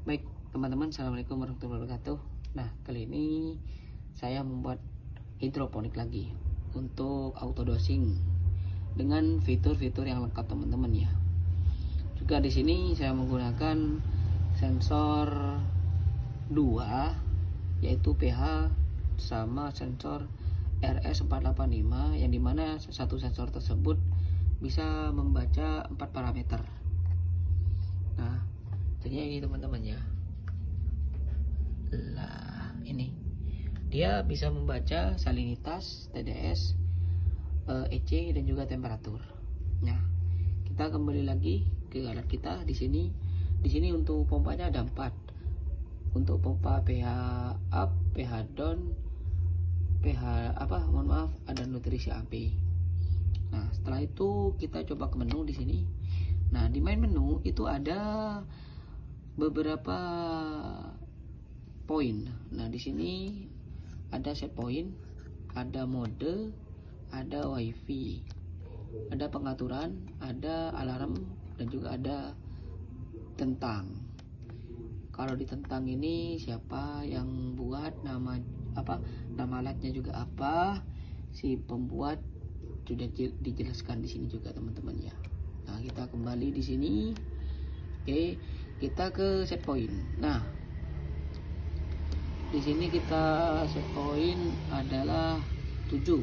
Baik teman-teman, assalamualaikum warahmatullahi wabarakatuh. Nah, kali ini saya membuat hidroponik lagi untuk auto dosing dengan fitur-fitur yang lengkap teman-teman ya. Juga di sini saya menggunakan sensor 2 yaitu pH sama sensor RS485 yang dimana satu sensor tersebut bisa membaca 4 parameter. Nah, jadinya ini teman-teman ya. Lah, ini dia bisa membaca salinitas, TDS, EC dan juga temperatur. Nah, kita kembali lagi ke alat kita di sini. Di sini untuk pompanya ada 4. Untuk pompa pH up, pH down, ada nutrisi AB. Nah, setelah itu kita coba ke menu di sini. Nah, di main menu itu ada beberapa poin. Nah, di sini ada set point, ada mode, ada wifi, ada pengaturan, ada alarm, dan juga ada tentang. Kalau di tentang ini siapa yang buat, nama alatnya juga apa, si pembuat sudah dijelaskan di sini juga teman-teman ya. Nah, kita kembali di sini. Oke, kita ke set point. Nah, di sini kita set point adalah 7.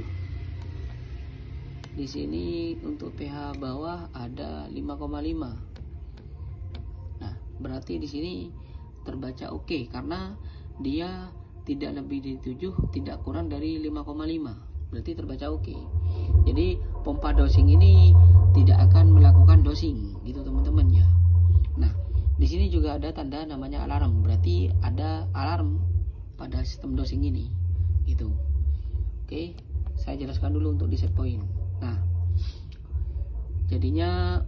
Di sini untuk pH bawah ada 5,5. Nah, berarti di sini terbaca oke karena dia tidak lebih dari 7, tidak kurang dari 5,5. Berarti terbaca oke. Jadi pompa dosing ini tidak akan melakukan dosing gitu teman-teman ya. Nah, di sini juga ada tanda namanya alarm. Berarti ada alarm pada sistem dosing ini gitu. Oke, saya jelaskan dulu untuk di set point. Nah, jadinya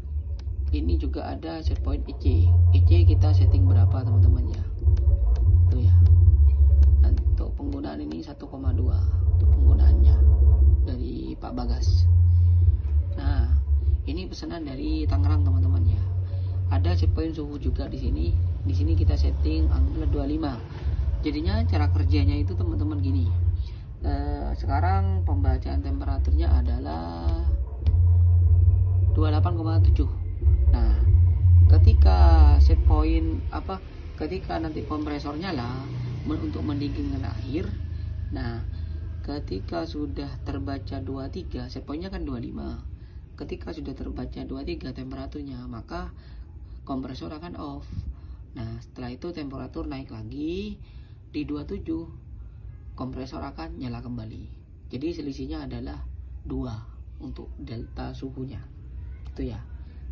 ini juga ada set point EC. EC kita setting berapa teman-teman ya. Itu ya. Nah, untuk penggunaan ini 1,2 untuk penggunaannya dari Pak Bagas. Nah, ini pesanan dari Tangerang teman-teman ya. Ada set point suhu juga di sini. Di sini kita setting anggaplah 25. Jadinya cara kerjanya itu teman-teman gini. Sekarang pembacaan temperaturnya adalah 28,7. Nah, ketika set point ketika nanti kompresor nyala untuk mendinginkan air. Nah, ketika sudah terbaca 23, set pointnya kan 25. Ketika sudah terbaca 23 temperaturnya, maka kompresor akan off. Nah, setelah itu temperatur naik lagi di 27, kompresor akan nyala kembali. Jadi selisihnya adalah 2 untuk delta suhunya. Itu ya.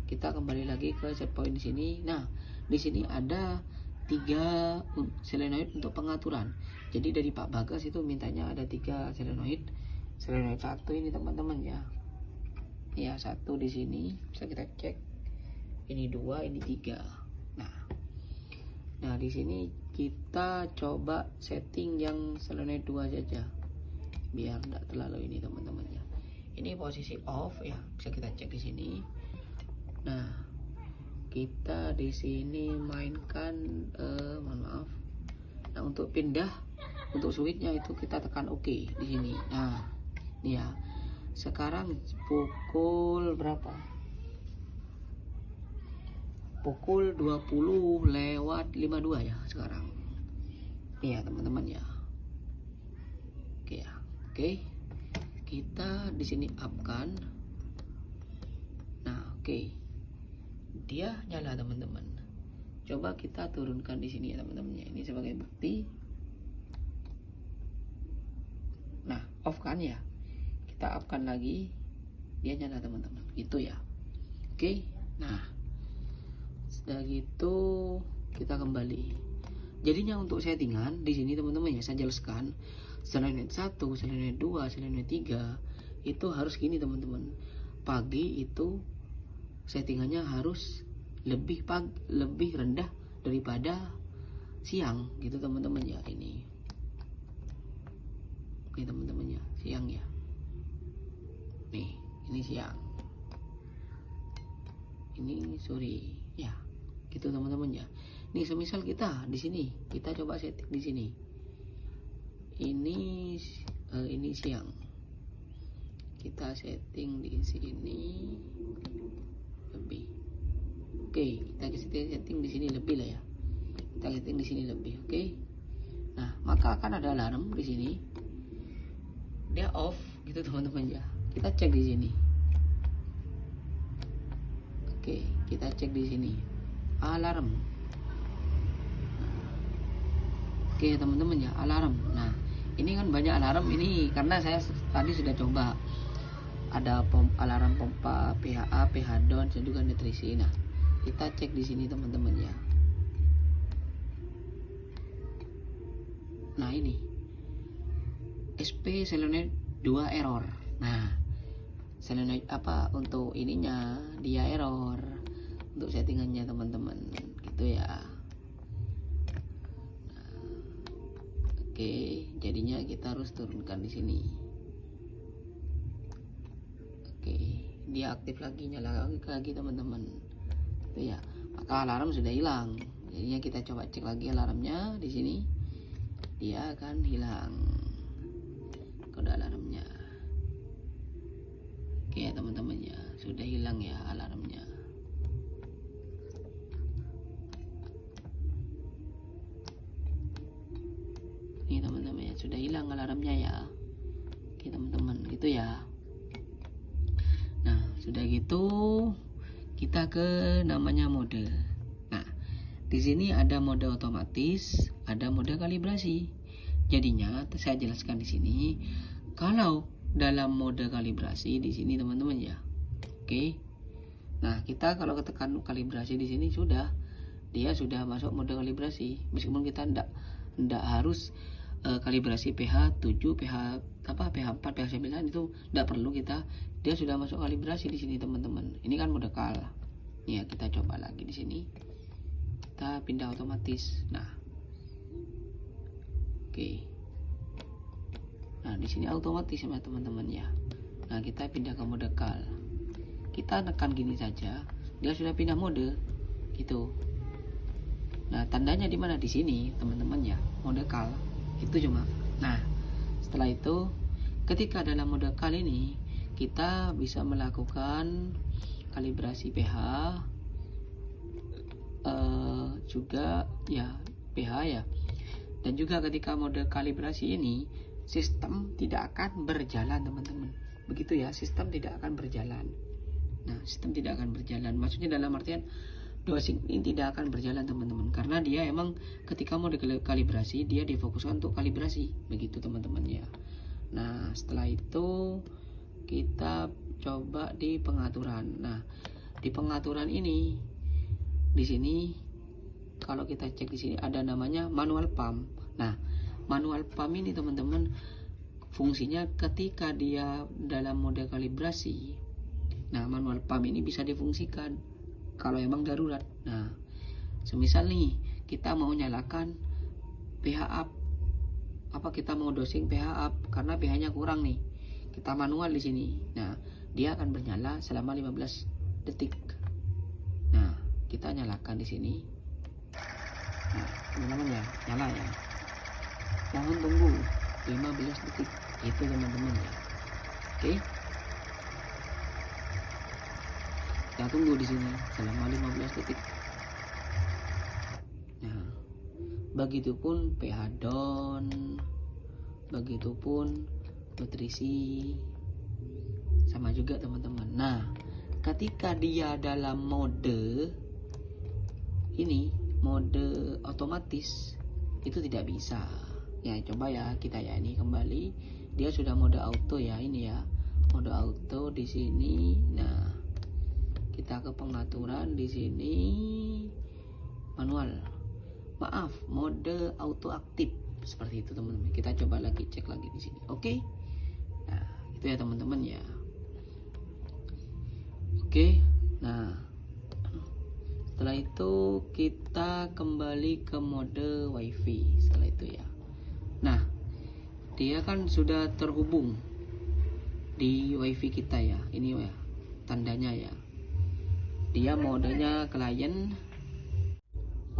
Kita kembali lagi ke set point di sini. Nah, di sini ada 3 solenoid untuk pengaturan. Jadi dari Pak Bagas itu mintanya ada 3 solenoid. Solenoid 1 ini teman-teman ya. Ya, 1 di sini bisa kita cek. Ini 2, ini 3. Nah, di sini kita coba setting yang solenoid 2 saja. Biar tidak terlalu ini teman-teman ya. Ini posisi off ya, bisa kita cek di sini. Nah, kita di sini mainkan Nah, untuk pindah untuk switchnya itu kita tekan OK di sini. Nah, ini ya. Sekarang pukul berapa? Pukul 20:52 ya sekarang. Iya teman-teman ya. Oke ya. Oke. Kita di sini up kan. Nah, oke. Dia nyala teman-teman. Coba kita turunkan di sini ya teman-teman ya. Ini sebagai bukti. Nah, off kan ya. Kita up kan lagi. Dia nyala teman-teman. Gitu ya. Oke. Nah, setelah gitu kita kembali. Jadinya untuk settingan di sini teman-teman ya, saya jelaskan. Solenoid 1, solenoid 2, solenoid 3 itu harus gini teman-teman. Pagi itu settingannya harus lebih rendah daripada siang gitu teman-teman ya. Ini teman-teman ya, siang ya. Nih, ini siang. Ini sore ya. Gitu teman-teman ya. Nih semisal kita di sini, kita coba setting di sini. Ini siang. Kita setting di sini lebih. Oke, kita setting di sini lebih lah ya. Kita setting di sini lebih, oke. Nah, maka akan ada alarm di sini. Dia off gitu teman-teman ya. Kita cek di sini. Oke, kita cek di sini. Alarm. Oke, teman-teman ya, alarm. Nah, ini kan banyak alarm ini karena saya tadi sudah coba. Ada alarm pompa, PHA, PH down, dan juga nutrisi. Nah, kita cek di sini teman-teman ya. Nah, ini SP solenoid 2 error. Nah, solenoid apa untuk ininya dia error untuk settingannya teman-teman gitu ya. Nah, oke, jadinya kita harus turunkan di sini. Oke, dia aktif lagi, nyala lagi teman-teman. Itu ya. Maka alarm sudah hilang. Jadinya kita coba cek lagi alarmnya di sini. Dia akan hilang kode alarmnya. Oke ya teman-teman ya, sudah hilang ya alarmnya. Ini teman-teman ya, sudah hilang alarmnya ya. Oke teman-teman, gitu ya. Nah, sudah gitu kita ke namanya mode. Nah, di sini ada mode otomatis, ada mode kalibrasi. Jadinya saya jelaskan di sini kalau dalam mode kalibrasi di sini teman-teman ya. Oke. Nah, kita kalau ketekan kalibrasi di sini dia sudah masuk mode kalibrasi. Meskipun kita ndak harus kalibrasi pH 7, pH 4, pH 9 itu tidak perlu kita. Dia sudah masuk kalibrasi di sini teman-teman. Ini kan mode kal. Ya, kita coba lagi di sini. Kita pindah otomatis. Nah. Oke. Nah, di sini otomatis ya teman-teman ya. Nah, kita pindah ke mode kal. Kita tekan gini saja, dia sudah pindah mode gitu. Nah, tandanya di mana? Di sini teman-teman ya, mode kal. Itu cuma. Nah, setelah itu ketika dalam mode kal ini kita bisa melakukan kalibrasi pH juga ya, pH ya. Dan juga ketika mode kalibrasi ini sistem tidak akan berjalan teman-teman. Begitu ya, sistem tidak akan berjalan. Nah, sistem tidak akan berjalan. Maksudnya dalam artian dosing ini tidak akan berjalan teman-teman. Karena dia emang ketika mode kalibrasi dia difokuskan untuk kalibrasi. Begitu teman-teman ya. Nah, setelah itu kita coba di pengaturan. Nah, di pengaturan ini di sini kalau kita cek di sini ada namanya manual pump. Nah, manual pump ini teman-teman fungsinya ketika dia dalam mode kalibrasi. Nah, manual pump ini bisa difungsikan kalau emang darurat. Nah, semisal nih kita mau nyalakan pH up, kita mau dosing pH up karena pH-nya kurang nih. Kita manual di sini. Nah, dia akan bernyala selama 15 detik. Nah, kita nyalakan di sini. Nah, teman-teman ya, nyala ya. Jangan tunggu 15 detik. Itu teman-teman ya. Oke. Kita tunggu di sini selama 15 detik. Nah, begitupun pH down, begitupun nutrisi, sama juga teman-teman. Nah, ketika dia dalam mode ini, mode otomatis, itu tidak bisa. Ya, coba ya kita ya, ini kembali. Dia sudah mode auto ya, ini ya. Mode auto di sini. Nah, kita ke pengaturan di sini manual. Maaf, mode auto aktif. Seperti itu teman-teman. Kita coba lagi, cek lagi di sini. Oke. Nah, itu ya teman-teman ya. Oke. Nah, setelah itu kita kembali ke mode WiFi. Setelah itu ya. Nah, dia kan sudah terhubung di WiFi kita ya. Ini ya tandanya ya. Dia modenya klien.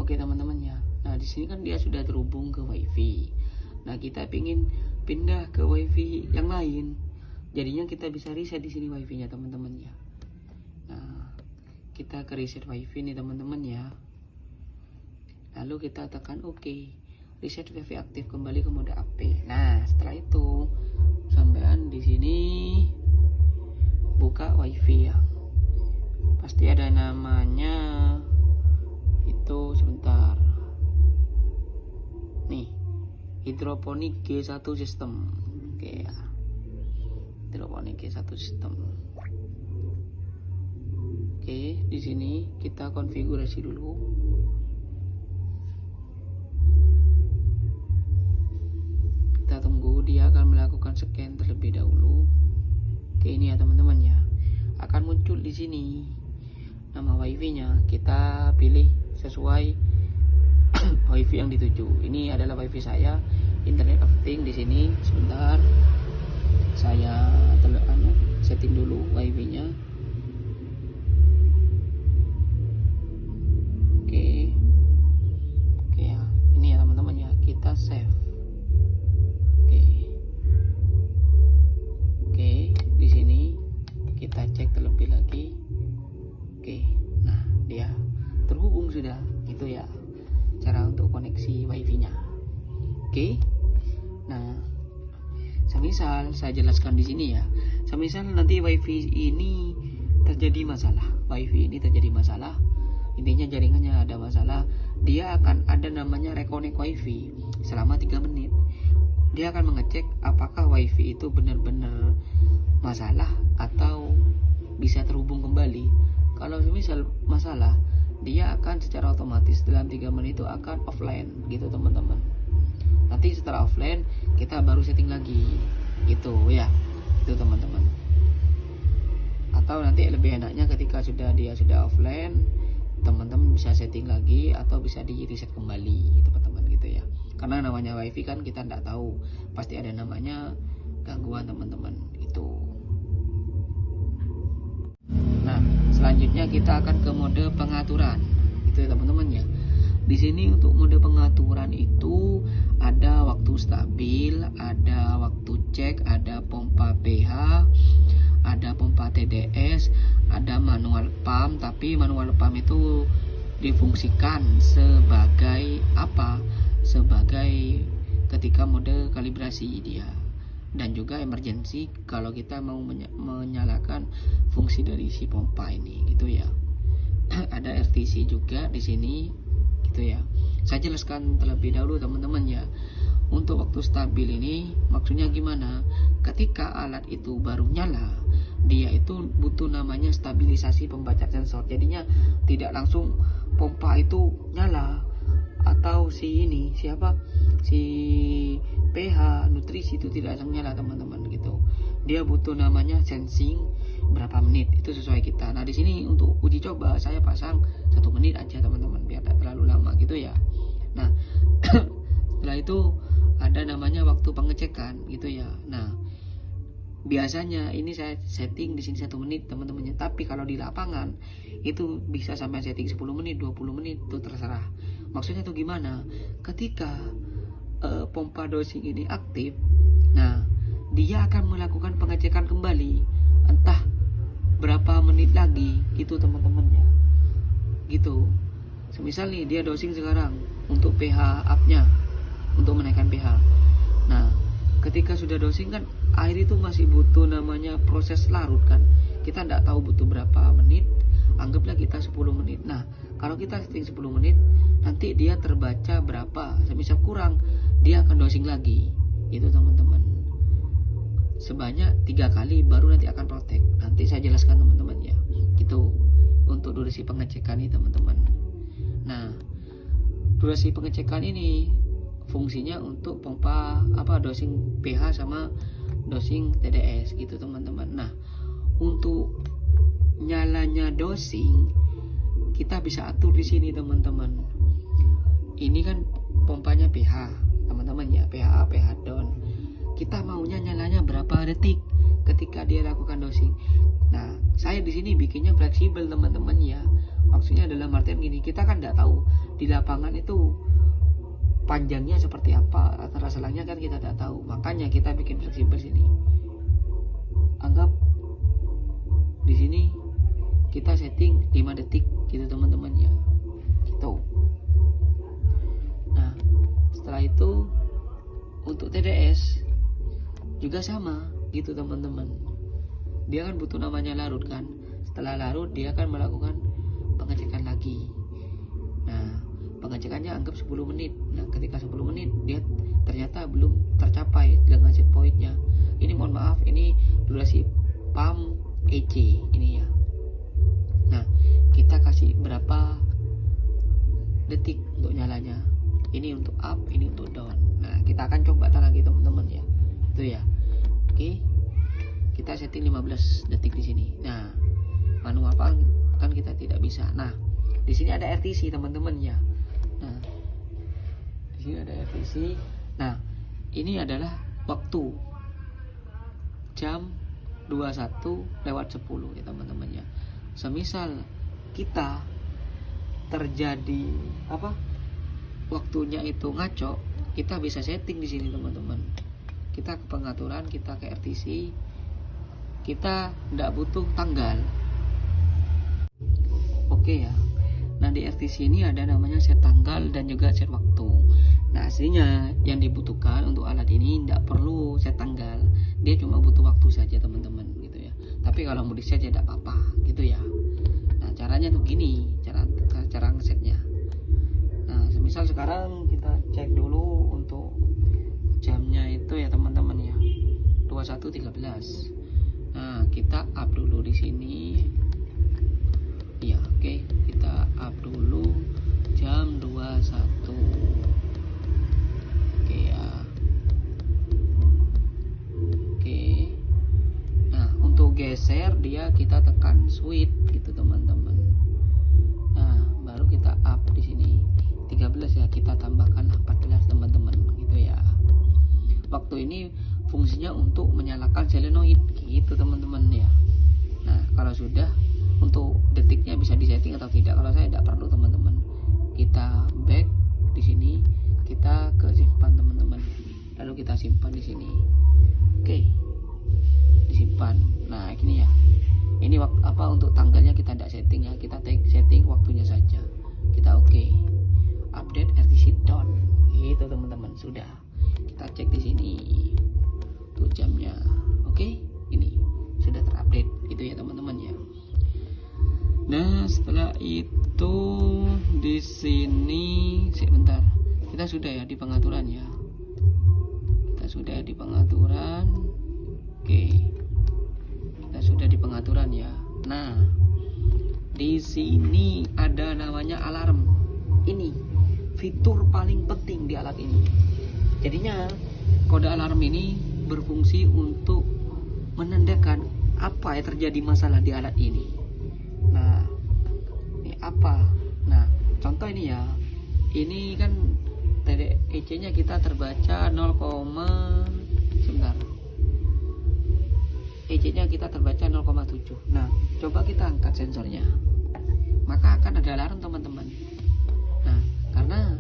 Oke Oke teman-teman ya. Nah di sini kan dia sudah terhubung ke WiFi. Nah kita ingin pindah ke WiFi yang lain. Jadinya kita bisa reset di sini WiFi-nya teman-teman ya. Nah kita ke reset WiFi nih teman-teman ya. Lalu kita tekan OK. Reset WiFi aktif kembali ke mode AP. Nah setelah itu sampean di sini buka WiFi ya. Pasti ada namanya itu, sebentar nih, hidroponik G1 system. Oke ya, hidroponik G1 system. Oke, di sini kita konfigurasi dulu. Kita tunggu, dia akan melakukan scan terlebih dahulu. Oke, ini ya teman-teman ya, akan muncul di sini nama WiFi-nya. Kita pilih sesuai WiFi yang dituju. Ini adalah WiFi saya, Internet of Things di sini. Sebentar, saya setting dulu WiFi-nya. Oke ya, ini ya teman-teman ya, kita save. Oke, di sini kita cek terlebih lagi. Oke, nah dia terhubung sudah. Itu ya cara untuk koneksi WiFi-nya. Oke, nah semisal saya jelaskan di sini ya, semisal nanti WiFi ini terjadi masalah, intinya jaringannya ada masalah, dia akan ada namanya reconnect WiFi selama 3 menit. Dia akan mengecek apakah WiFi itu benar-benar masalah atau bisa terhubung kembali. Kalau misal masalah, dia akan secara otomatis dalam 3 menit itu akan offline gitu teman-teman. Nanti setelah offline kita baru setting lagi gitu ya, itu teman-teman. Atau nanti lebih enaknya ketika dia sudah offline, teman-teman bisa setting lagi atau bisa di reset kembali teman-teman gitu ya. Karena namanya WiFi kan kita tidak tahu, pasti ada namanya gangguan teman-teman itu. Nah, selanjutnya kita akan ke mode pengaturan. Itu ya teman-teman ya. Di sini untuk mode pengaturan itu ada waktu stabil, ada waktu cek, ada pompa pH, ada pompa TDS, ada manual pump. Tapi manual pump itu difungsikan sebagai apa? Sebagai ketika mode kalibrasi dia. Dan juga emergency kalau kita mau menyalakan fungsi dari si pompa ini gitu ya. Ada RTC juga di sini gitu ya. Saya jelaskan terlebih dahulu teman-teman ya. Untuk waktu stabil ini maksudnya gimana? Ketika alat itu baru nyala, dia itu butuh namanya stabilisasi pembaca sensor. Jadinya tidak langsung pompa itu nyala, atau si pH nutrisi itu tidak langsung nyala teman-teman gitu. Dia butuh namanya sensing berapa menit, itu sesuai kita. Nah di sini untuk uji coba saya pasang 1 menit aja teman-teman, biar tidak terlalu lama gitu ya. Nah setelah itu ada namanya waktu pengecekan gitu ya. Nah biasanya ini saya setting di sini 1 menit teman-temannya, tapi kalau di lapangan itu bisa sampai setting 10 menit, 20 menit, itu terserah. Maksudnya itu gimana? Ketika pompa dosing ini aktif, nah dia akan melakukan pengecekan kembali entah berapa menit lagi gitu teman-teman ya. Gitu. Semisal nih dia dosing sekarang untuk pH up-nya, untuk menaikkan pH. Nah, ketika sudah dosing kan air itu masih butuh namanya proses larut kan. Kita tidak tahu butuh berapa menit, anggaplah kita 10 menit. Nah, kalau kita setting 10 menit, nanti dia terbaca berapa. Semisal kurang, dia akan dosing lagi. Itu teman-teman. Sebanyak 3 kali baru nanti akan protek. Nanti saya jelaskan teman-teman ya. Itu untuk durasi pengecekan ini teman-teman. Nah, durasi pengecekan ini fungsinya untuk pompa dosing pH sama dosing TDS gitu teman-teman. Nah, untuk nyalanya dosing kita bisa atur di sini teman-teman. Ini kan pompanya pH teman-teman ya, pH up, pH down. Kita maunya nyalanya berapa detik ketika dia lakukan dosing. Nah, saya di sini bikinnya fleksibel teman-teman ya. Maksudnya dalam artian gini, kita kan tidak tahu di lapangan itu panjangnya seperti apa, antara selangnya kan kita tidak tahu. Makanya kita bikin fleksibel sini. Anggap di sini kita setting 5 detik gitu teman-teman ya. Gitu. Nah, setelah itu untuk TDS juga sama gitu teman-teman. Dia kan butuh namanya larut kan. Setelah larut dia akan melakukan pengecekan lagi. Nah, pengecekannya anggap 10 menit. Nah, ketika 10 menit dia ternyata belum tercapai dengan set pointnya. Ini mohon maaf, ini durasi pump EC ini ya. Nah, kita kasih berapa detik untuk nyalanya. Ini untuk up, ini untuk down. Nah, kita akan coba lagi teman-teman ya. Itu ya. Oke. Kita setting 15 detik di sini. Nah, manual kan kita tidak bisa. Nah, di sini ada RTC teman-teman ya. Nah, di sini ada RTC. Nah, ini adalah waktu jam 21:10 ya teman-teman ya. Semisal kita terjadi waktunya itu ngaco, kita bisa setting di sini teman-teman. Kita ke pengaturan, kita ke RTC, kita tidak butuh tanggal. Oke ya. Nah, di RTC ini ada namanya set tanggal dan juga set waktu. Nah, aslinya yang dibutuhkan untuk alat ini tidak perlu set tanggal. Dia cuma butuh waktu saja teman-teman gitu ya. Tapi kalau mau di set ya tidak apa-apa gitu ya. Nah, caranya tuh gini, cara ngesetnya. Nah, semisal sekarang kita cek dulu untuk jamnya itu ya teman-teman ya. 21:13. Nah, kita up dulu di sini. Ya, oke. Kita up dulu jam 21. Oke ya. Oke. Nah, untuk geser dia kita tekan switch gitu teman-teman. Nah, baru kita up di sini 13 ya, kita tambahkan 14 teman-teman gitu ya. Waktu ini fungsinya untuk menyalakan solenoid gitu teman-teman ya. Nah, kalau sudah untuk detiknya bisa disetting atau tidak. Kalau saya tidak perlu teman-teman. Kita back di sini, kita ke simpan teman-teman. Lalu kita simpan di sini. Oke. Disimpan. Nah, ini ya. Ini untuk tanggalnya kita tidak setting ya. Kita setting waktunya saja. Kita oke. Update RTC down. Gitu teman-teman. Sudah. Kita cek di sini. Tuh jamnya. Oke. Ini sudah terupdate gitu ya teman-teman ya. Nah, setelah itu di sini sebentar. Kita sudah ya di pengaturan ya. Kita sudah di pengaturan. Oke. Kita sudah di pengaturan ya. Nah, di sini ada namanya alarm. Ini fitur paling penting di alat ini. Jadinya kode alarm ini berfungsi untuk menandakan apa yang terjadi masalah di alat ini. Nah, ini apa? Nah, contoh ini ya. Ini kan TDEC-nya kita terbaca 0, sebentar. EC-nya kita terbaca 0,7. Nah, coba kita angkat sensornya. Maka akan ada alarm teman-teman. Nah, karena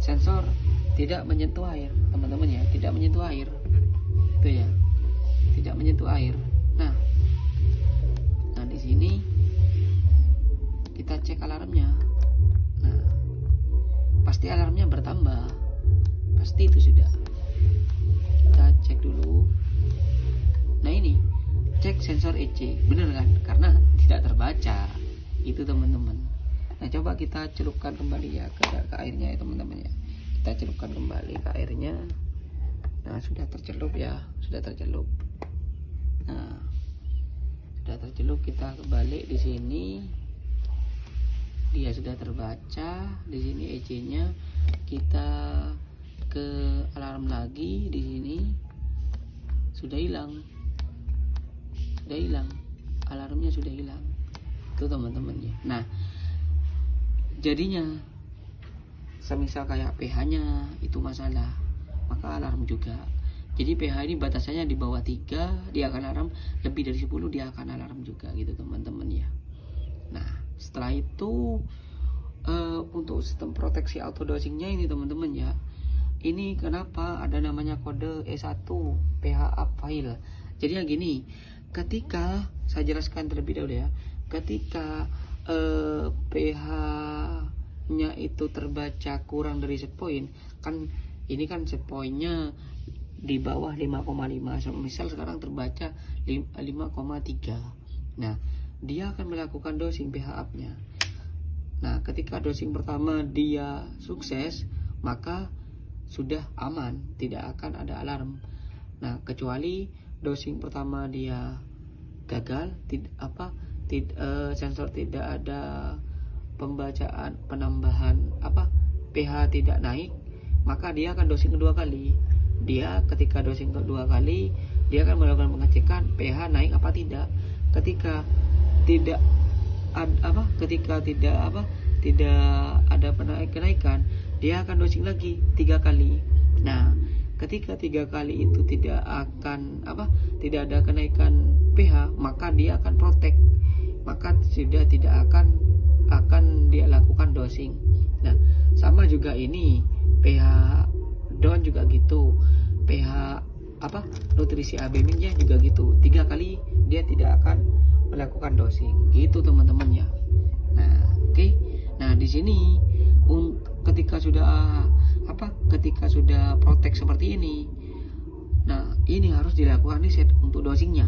sensor tidak menyentuh air, teman-teman ya, tidak menyentuh air. Itu ya. Tidak menyentuh air. Nah, di sini kita cek alarmnya. Nah, pasti alarmnya bertambah. Pasti itu sudah. Kita cek dulu. Nah, ini cek sensor EC, bener kan? Karena tidak terbaca. Itu teman-teman. Nah, coba kita celupkan kembali ya ke airnya ya teman-teman ya. Kita celupkan kembali ke airnya. Nah, sudah tercelup ya, sudah tercelup. Nah, sudah tercelup, kita kembali di sini. Dia sudah terbaca di sini EC-nya. Kita ke alarm lagi di sini. Sudah hilang. Sudah hilang. Alarmnya sudah hilang. Itu teman-teman ya. Nah, jadinya semisal kayak pH-nya itu masalah, maka alarm juga. Jadi pH ini batasannya di bawah 3 dia akan alarm, lebih dari 10 dia akan alarm juga gitu teman-teman ya. Nah, setelah itu untuk sistem proteksi auto dosingnya ini teman-teman ya, ini kenapa ada namanya kode E1 PH up file. Jadi yang gini, ketika saya jelaskan terlebih dahulu ya, ketika PH nya itu terbaca kurang dari set point, kan ini kan set pointnya di bawah 5,5, misal sekarang terbaca 5,3. Nah, dia akan melakukan dosing PH up nya. Nah, ketika dosing pertama dia sukses, maka sudah aman, tidak akan ada alarm. Nah, kecuali dosing pertama dia gagal, sensor tidak ada pembacaan penambahan pH tidak naik, maka dia akan dosing kedua kali. Dia ketika dosing kedua kali, dia akan melakukan pengecekan pH naik apa tidak. Ketika tidak ada kenaikan, dia akan dosing lagi 3 kali. Nah, ketika 3 kali itu tidak ada kenaikan pH, maka dia akan protect, maka sudah tidak akan dia lakukan dosing. Nah, sama juga ini pH down juga gitu, pH nutrisi ABMIN-nya juga gitu, 3 kali dia tidak akan melakukan dosing gitu teman-teman ya. Nah, oke. Nah, di sini ketika sudah protect seperti ini, nah ini harus dilakukan reset untuk dosingnya.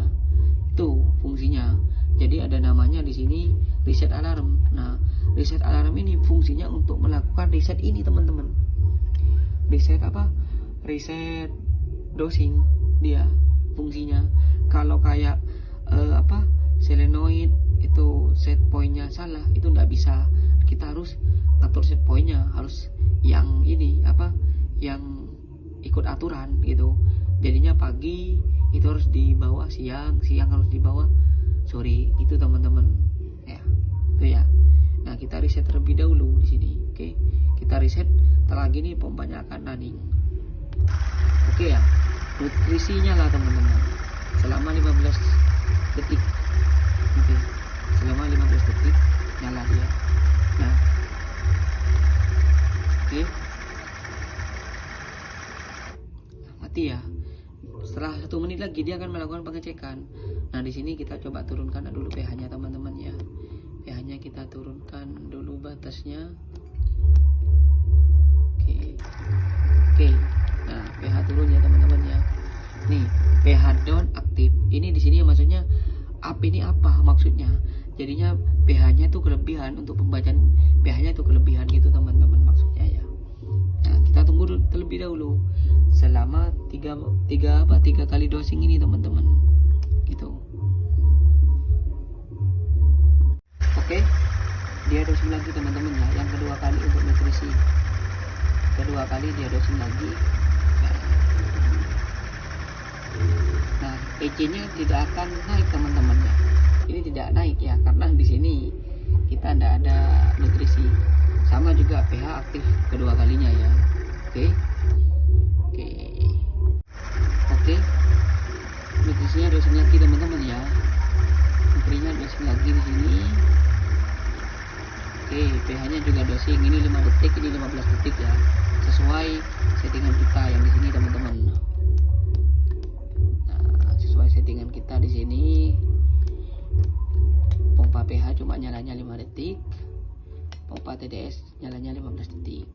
Itu fungsinya. Jadi ada namanya di sini reset alarm. Nah, reset alarm ini fungsinya untuk melakukan reset ini teman-teman. Reset reset dosing dia fungsinya. Kalau kayak selenoid itu set pointnya salah, itu nggak bisa. Kita harus atur set pointnya, harus yang ini yang ikut aturan gitu. Jadinya pagi itu harus di bawah, siang harus di bawah sore, itu teman-teman ya. Itu ya. Nah, kita reset terlebih dahulu di sini. Oke. Kita reset, setelah gini pompanya akan running. Oke ya. Nutrisinya lah teman-teman. Selama 15 detik. Oke. Selama 15 detik nyala dia. Nah. Oke. Mati ya. Setelah 1 menit lagi dia akan melakukan pengecekan. Nah, di sini kita coba turunkan dulu pH-nya teman-teman ya. pH-nya kita turunkan dulu batasnya. Oke. Nah, pH turun ya teman-teman ya. Nih, pH down aktif. Ini di sini maksudnya up ini apa maksudnya? Jadinya pH-nya itu kelebihan, untuk pembacaan pH-nya itu kelebihan gitu teman-teman maksudnya ya. Nah, kita tunggu terlebih dahulu selama 3 kali dosing ini teman-teman. Gitu. Oke. Dia dosing lagi teman-teman ya, yang kedua kali untuk nutrisi. Kedua kali dia dosing lagi. Nah, EC-nya tidak akan naik teman-teman ya. Ini tidak naik ya, karena di sini kita tidak ada nutrisi. Sama juga pH aktif kedua kalinya ya. Oke. Nutrisinya dosing lagi teman-teman ya. Nutrisinya dosing lagi di sini. Oke, pH-nya juga dosing. Ini 5 detik, ini 15 detik ya. Sesuai settingan kita yang di sini teman-teman. Nah, sesuai settingan kita di sini. Pompa pH cuma nyalanya 5 detik. Pompa TDS nyalanya 15 detik.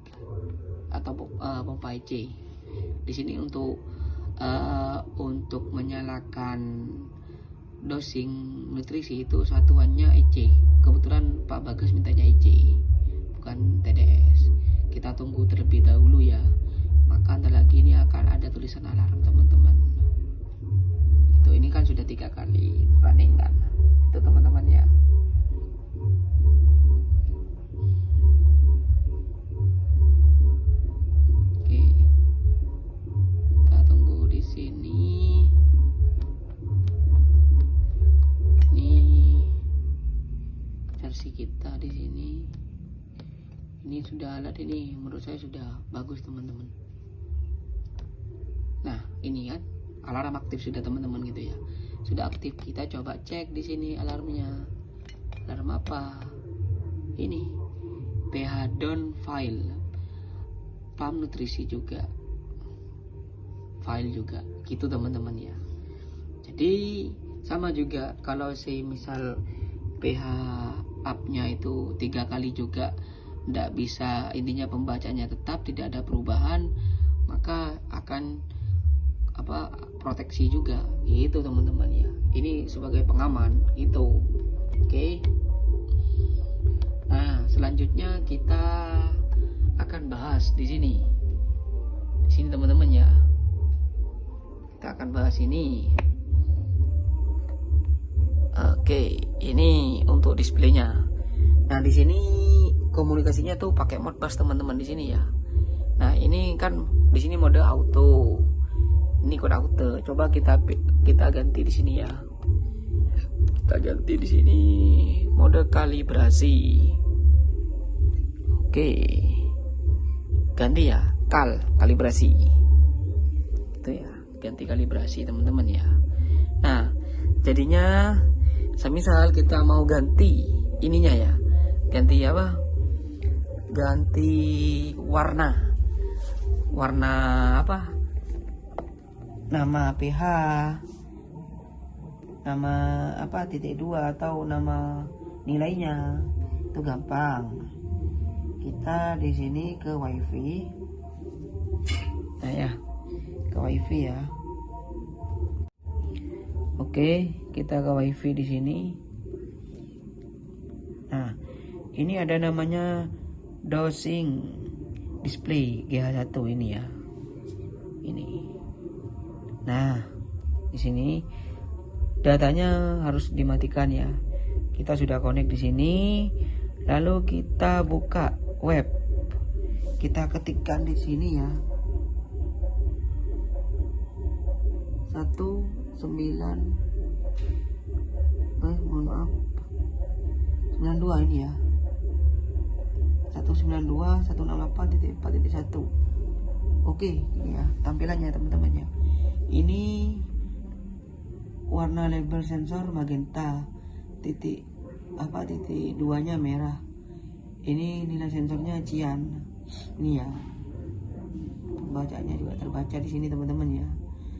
Atau pompa EC. Di sini untuk menyalakan dosing nutrisi itu satuannya EC. Kebetulan Pak Bagas mintanya EC, bukan TDS. Kita tunggu terlebih dahulu ya. Maka ntar lagi ini akan ada tulisan alarm teman-teman. Itu ini kan sudah 3 kali running kan. Itu teman-teman ya. Oke. Kita tunggu di sini. Versi kita di sini. Ini sudah alat ini menurut saya sudah bagus teman-teman. Nah, ini kan alarm aktif sudah teman-teman gitu ya. Sudah aktif. Kita coba cek di sini alarmnya. Alarm apa? Ini pH down file, pump nutrisi juga file juga gitu teman-teman ya. Jadi sama juga kalau misal pH up-nya itu 3 kali juga tidak bisa, intinya pembacanya tetap tidak ada perubahan, maka akan proteksi juga gitu teman-teman ya. Ini sebagai pengaman gitu. Oke. Nah, selanjutnya kita akan bahas di sini teman-teman ya. Kita akan bahas ini. Oke, ini untuk displaynya. Nah, di sini komunikasinya tuh pakai Modbus teman-teman di sini ya. Nah, ini kan di sini mode auto. Ini kode auto. Coba kita ganti di sini ya. Kita ganti di sini mode kalibrasi. Oke. Ganti ya, kalibrasi. Itu ya, ganti kalibrasi teman-teman ya. Nah, jadinya semisal kita mau ganti ininya ya, ganti apa, ganti warna apa, nama pH, nama apa titik 2 atau nama nilainya, itu gampang. Kita di sini ke wifi. Nah ya, ke wifi ya. Oke, kita ke wifi di sini. Nah, ini ada namanya dosing display GH1 ini ya. Ini. Nah, di sini datanya harus dimatikan ya. Kita sudah connect di sini. Lalu kita buka web. Kita ketikkan di sini ya. 92 ini ya, 192.168.4.1. Oke, ini ya tampilannya teman-teman ya. Ini warna label sensor magenta, titik 2-nya merah. Ini nilai sensornya cian. Ini ya, pembacanya juga terbaca di sini teman-teman ya.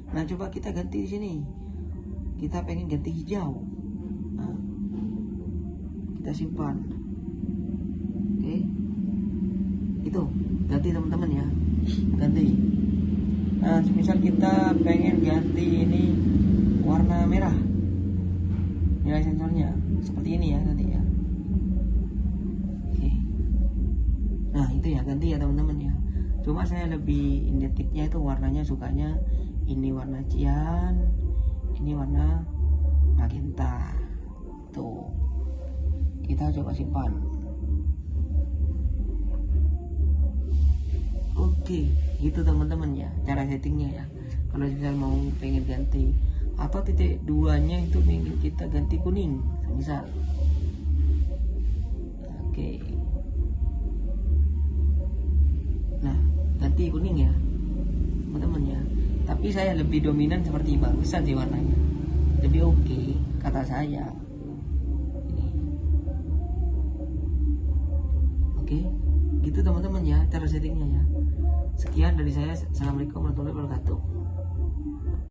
Nah, coba kita ganti di sini. Kita pengen ganti hijau. Nah, kita simpan. Oke. Itu, ganti teman-teman ya. Ganti. Nah, misal kita pengen ganti ini warna merah. Nilai sensornya seperti ini ya nanti ya. Oke. Nah, itu ya, ganti ya teman-teman ya. Cuma saya lebih identiknya itu warnanya sukanya ini warna cian, ini warna magenta. Tuh, kita coba simpan. Oke, gitu teman-teman ya cara settingnya ya. Kalau misal mau pengen ganti atau titik 2-nya itu pengen kita ganti kuning misal. Oke. Nah, ganti kuning ya teman-teman ya. Tapi saya lebih dominan seperti bagusan sih warnanya, lebih oke kata saya. Ini. Oke, gitu teman-teman ya cara settingnya ya. Sekian dari saya. Assalamualaikum warahmatullahi wabarakatuh.